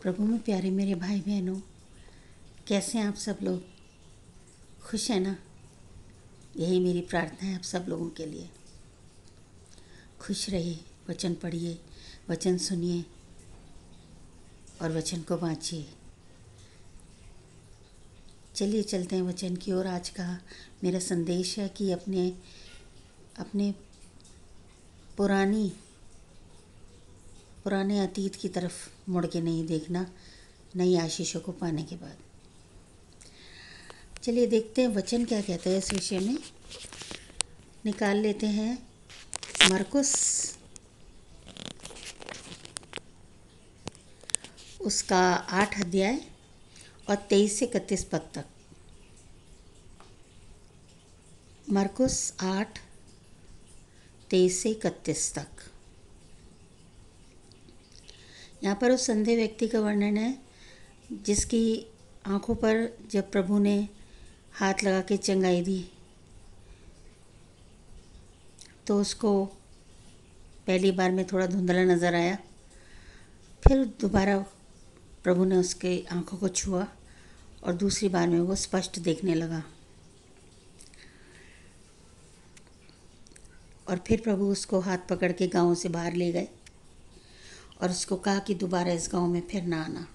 प्रभु में प्यारे मेरे भाई बहनों, कैसे हैं आप सब लोग? खुश हैं ना? यही मेरी प्रार्थना है आप सब लोगों के लिए। खुश रहिए, वचन पढ़िए, वचन सुनिए और वचन को बाँचिए। चलिए चलते हैं वचन की ओर। आज का मेरा संदेश है कि अपने पुराने अतीत की तरफ मुड़ के नहीं देखना, नई आशीषों को पाने के बाद। चलिए देखते हैं वचन क्या कहता है इस विषय में। निकाल लेते हैं मरकुस उसका 8 अध्याय और 23 से 31 पद तक। मरकुस 8 23 से 31 तक। यहाँ पर उस अंधे व्यक्ति का वर्णन है जिसकी आंखों पर जब प्रभु ने हाथ लगा के चंगाई दी तो उसको पहली बार में थोड़ा धुंधला नज़र आया। फिर दोबारा प्रभु ने उसके आंखों को छुआ और दूसरी बार में वो स्पष्ट देखने लगा। और फिर प्रभु उसको हाथ पकड़ के गांव से बाहर ले गए और उसको कहा कि दोबारा इस गांव में फिर ना आना।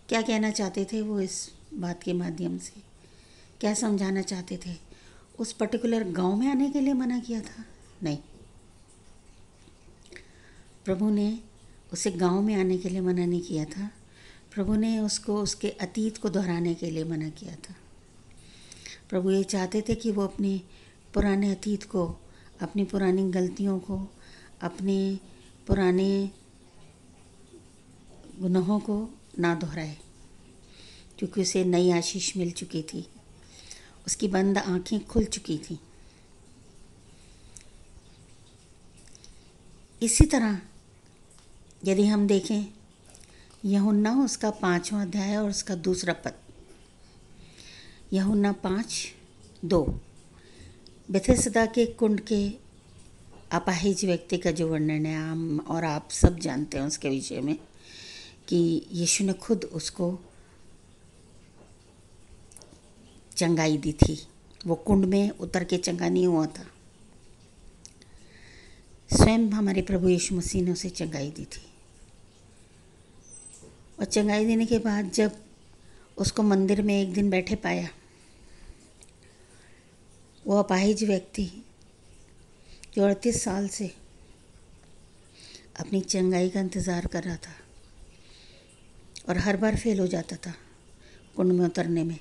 क्या कहना चाहते थे वो इस बात के माध्यम से? क्या समझाना चाहते थे? उस पर्टिकुलर गांव में आने के लिए मना किया था? नहीं, प्रभु ने उसे गांव में आने के लिए मना नहीं किया था। प्रभु ने उसको उसके अतीत को दोहराने के लिए मना किया था। प्रभु ये चाहते थे कि वो अपने पुराने अतीत को, अपनी पुरानी गलतियों को, अपने पुराने गुनाहों को ना दोहराए, क्योंकि उसे नई आशीष मिल चुकी थी। उसकी बंद आंखें खुल चुकी थी। इसी तरह यदि हम देखें यूहन्ना उसका 5वां अध्याय और उसका 2 पद। यूहन्ना 5:2 बेथेसदा के कुंड के अपाहिज व्यक्ति का जो वर्णन है, हम और आप सब जानते हैं उसके विषय में कि यीशु ने खुद उसको चंगाई दी थी। वो कुंड में उतर के चंगा नहीं हुआ था, स्वयं हमारे प्रभु यीशु मसीह ने उसे चंगाई दी थी। और चंगाई देने के बाद जब उसको मंदिर में एक दिन बैठे पाया, वो अपाहिज व्यक्ति जो 38 साल से अपनी चंगाई का इंतज़ार कर रहा था और हर बार फेल हो जाता था कुंड में उतरने में,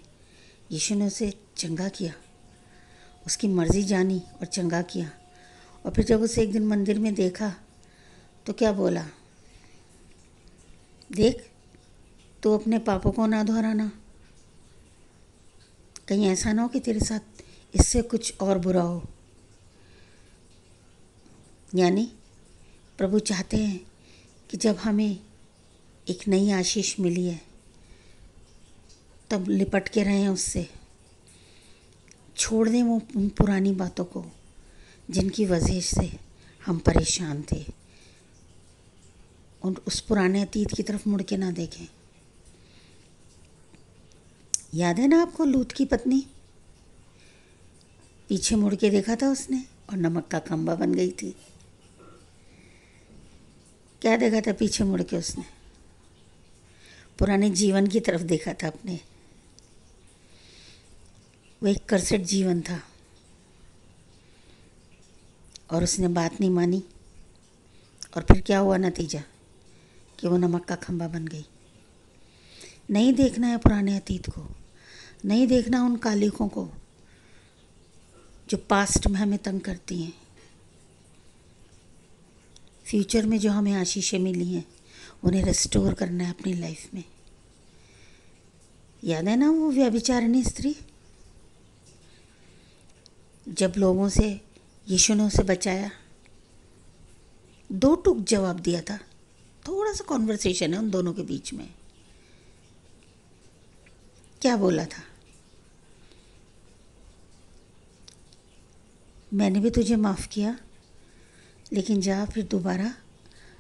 यीशु ने उसे चंगा किया, उसकी मर्ज़ी जानी और चंगा किया। और फिर जब उसे एक दिन मंदिर में देखा तो क्या बोला? देख, तू अपने पापों को ना दोहराना, कहीं ऐसा ना हो कि तेरे साथ इससे कुछ और बुरा हो। यानी प्रभु चाहते हैं कि जब हमें एक नई आशीष मिली है तब लिपट के रहें उससे, छोड़ दें वो उन पुरानी बातों को जिनकी वजह से हम परेशान थे। और उस पुराने अतीत की तरफ मुड़ के ना देखें। याद है ना आपको लूत की पत्नी? पीछे मुड़ के देखा था उसने और नमक का खंबा बन गई थी। क्या देखा था पीछे मुड़ के उसने? पुराने जीवन की तरफ देखा था अपने। वो एक करसट जीवन था और उसने बात नहीं मानी। और फिर क्या हुआ नतीजा? कि वो नमक का खंबा बन गई। नहीं देखना है पुराने अतीत को, नहीं देखना उन कालिकों को जो पास्ट में हमें तंग करती हैं। फ्यूचर में जो हमें आशीषें मिली हैं उन्हें रिस्टोर करना है अपनी लाइफ में। याद है ना वो व्यभिचारिणी स्त्री? जब लोगों से यीशु ने उसे बचाया, 2 टूक जवाब दिया था। थोड़ा सा कॉन्वर्सेशन है उन दोनों के बीच में। क्या बोला था? मैंने भी तुझे माफ़ किया, लेकिन जा फिर दोबारा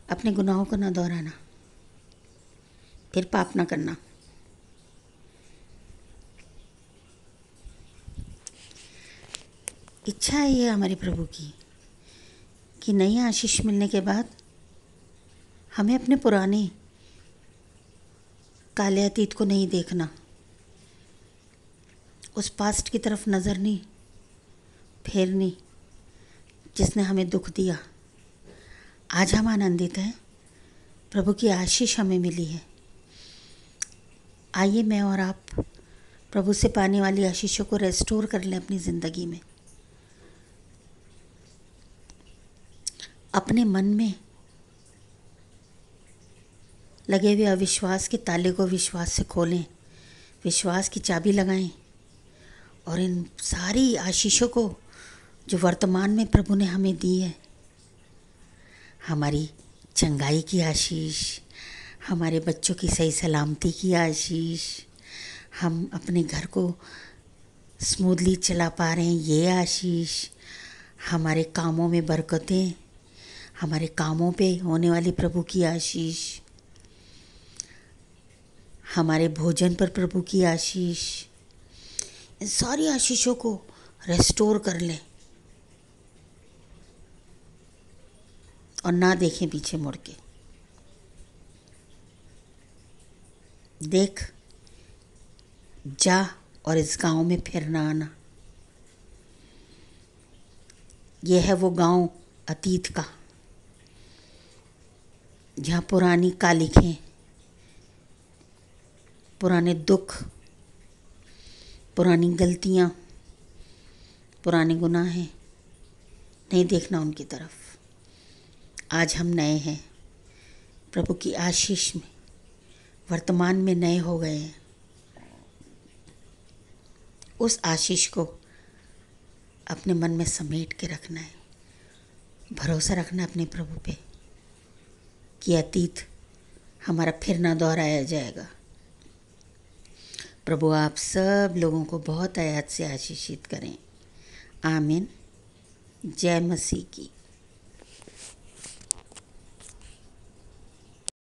अपने गुनाहों को ना दोहराना, फिर पाप ना करना। इच्छा है ये हमारे प्रभु की कि नई आशीष मिलने के बाद हमें अपने पुराने काले अतीत को नहीं देखना, उस पास्ट की तरफ नज़र नहीं फेरनी जिसने हमें दुख दिया। आज हम आनंदित हैं, प्रभु की आशीष हमें मिली है। आइए मैं और आप प्रभु से पाने वाली आशीषों को रेस्टोर कर लें अपनी ज़िंदगी में। अपने मन में लगे हुए अविश्वास के ताले को विश्वास से खोलें, विश्वास की चाबी लगाएं और इन सारी आशीषों को जो वर्तमान में प्रभु ने हमें दी है, हमारी चंगाई की आशीष, हमारे बच्चों की सही सलामती की आशीष, हम अपने घर को स्मूथली चला पा रहे हैं ये आशीष, हमारे कामों में बरकतें, हमारे कामों पे होने वाली प्रभु की आशीष, हमारे भोजन पर प्रभु की आशीष, इन सारी आशीषों को रेस्टोर कर लें और ना देखें पीछे मुड़ के। देख, जा और इस गांव में फिर ना आना। यह है वो गांव अतीत का, जहाँ पुरानी कालिखें, पुराने दुख, पुरानी गलतियाँ, पुराने गुनाहें, नहीं देखना उनकी तरफ। आज हम नए हैं, प्रभु की आशीष में वर्तमान में नए हो गए हैं। उस आशीष को अपने मन में समेट के रखना है, भरोसा रखना अपने प्रभु पे कि अतीत हमारा फिर ना दोहराया जाएगा। प्रभु आप सब लोगों को बहुत आयात से आशीषित करें। आमीन। जय मसीह की।